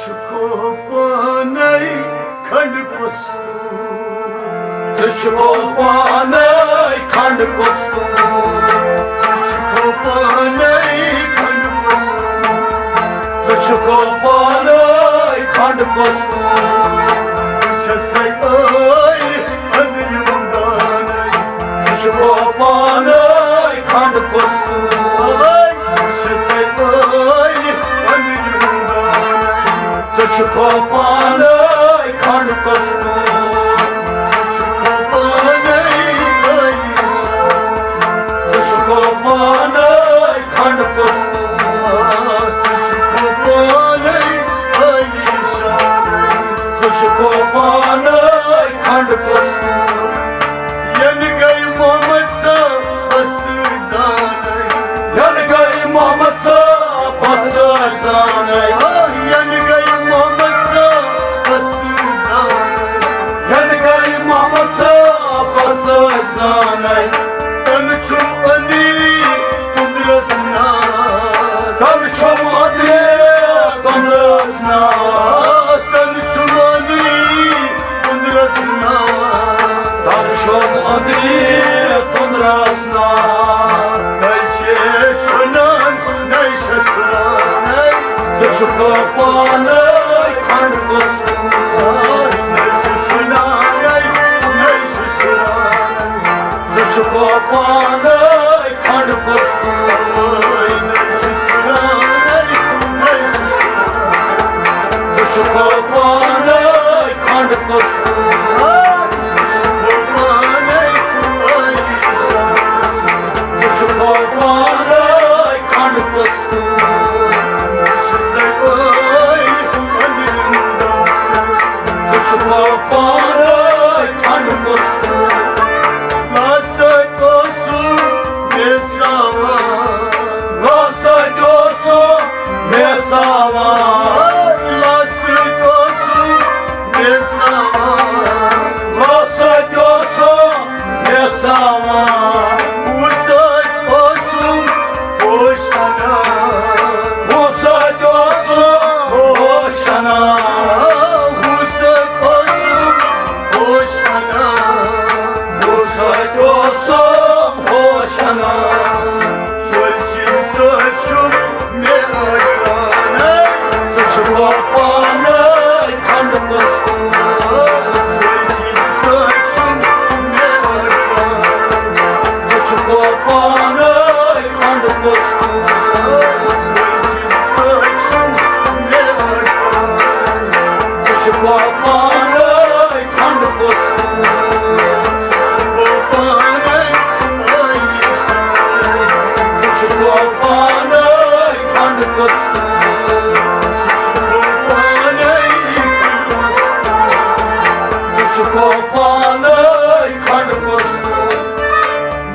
तुझको पाने खंडपस्तु तुझको पाने खंडपस्तु तुझको पाने खंडपस्तु तुझको पाने खंडपस्तु तुझसे आई अंदर तुझको पाने खंडपस्तु तुझसे आई तुझको पाने खंडपस्तु तुझको पाने तुझको पाने खंडपस्तु तुझको पाने तुझको पाने खंडपस्तु यन गई मोहम्मद सा बस जाने यन गई मोहम्मद सा बस जाने यन गई मोहम्मद सा बस जाने यन गई मोहम्मद सा बस जाने तन छुम अंधी तुंदरसना तन छुम अंधी तुंदरसना तन छुम अंधी तुंदरसना तन छुम अंधी तुंदरसना नैशे शुनान नैशे शुनान तुझको पाने खंडपस्तु नैशे शुनान नैशे शुनान तुझको पाने खंडपस्तु नैशे शुनान नैशे शुनान तुझको पाने खंडपस्तु तुझको पाने तुझको पाने खंडपस्तु तुझको पाने खंडपस्तु लासा कोसु बेसावा लासा कोसु बेसावा लासा कोसु बेसावा लासा कोसु बेसावा उसा कोसु होशना उसा कोसु होशना तुझको पाने खंडपस्तु तुझको पाने खंडपस्तु तुझको पाने खंडपस्तु तुझको पाने तुझको पाने खंडपस्तु तुझको पाने खंडपस्तु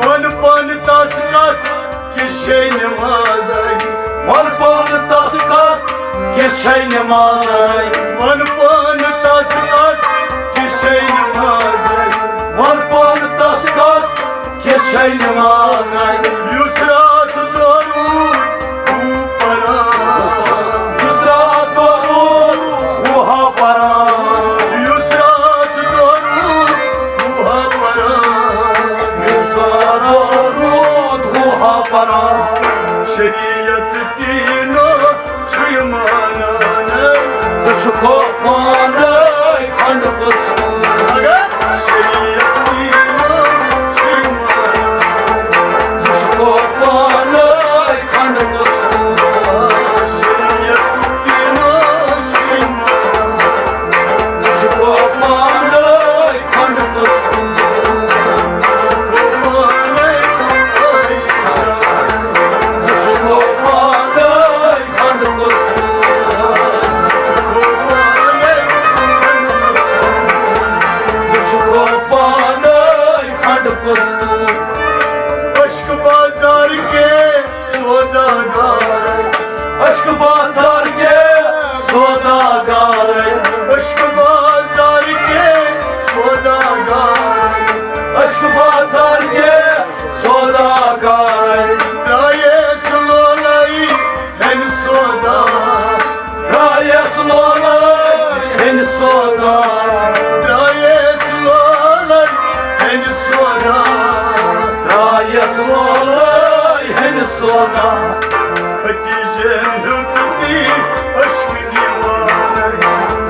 मन पान तस्कत किशे नमाज मन पान तस्कत किशे नमाज मन पान तस्कत किशे नमाज मन पान तस्कत किशे नमाज युसरात दरूद ऊपरा युसरात दरूद वहा परा शरीयत तीनों छुमाना तुझको पाने खंडपस्तु शरीयत तीनों छुमाना तुझको पाने खंडपस्तु शरीयत तीनों छुमाना तुझको पाने खंडपस्तु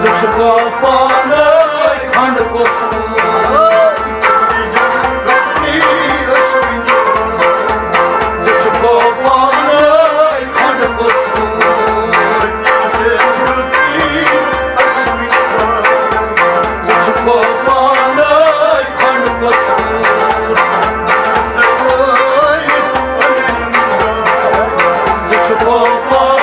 Zıçko panay khand kosu Zıçko panay khand kosu Zıçko panay khand kosu Zıçko panay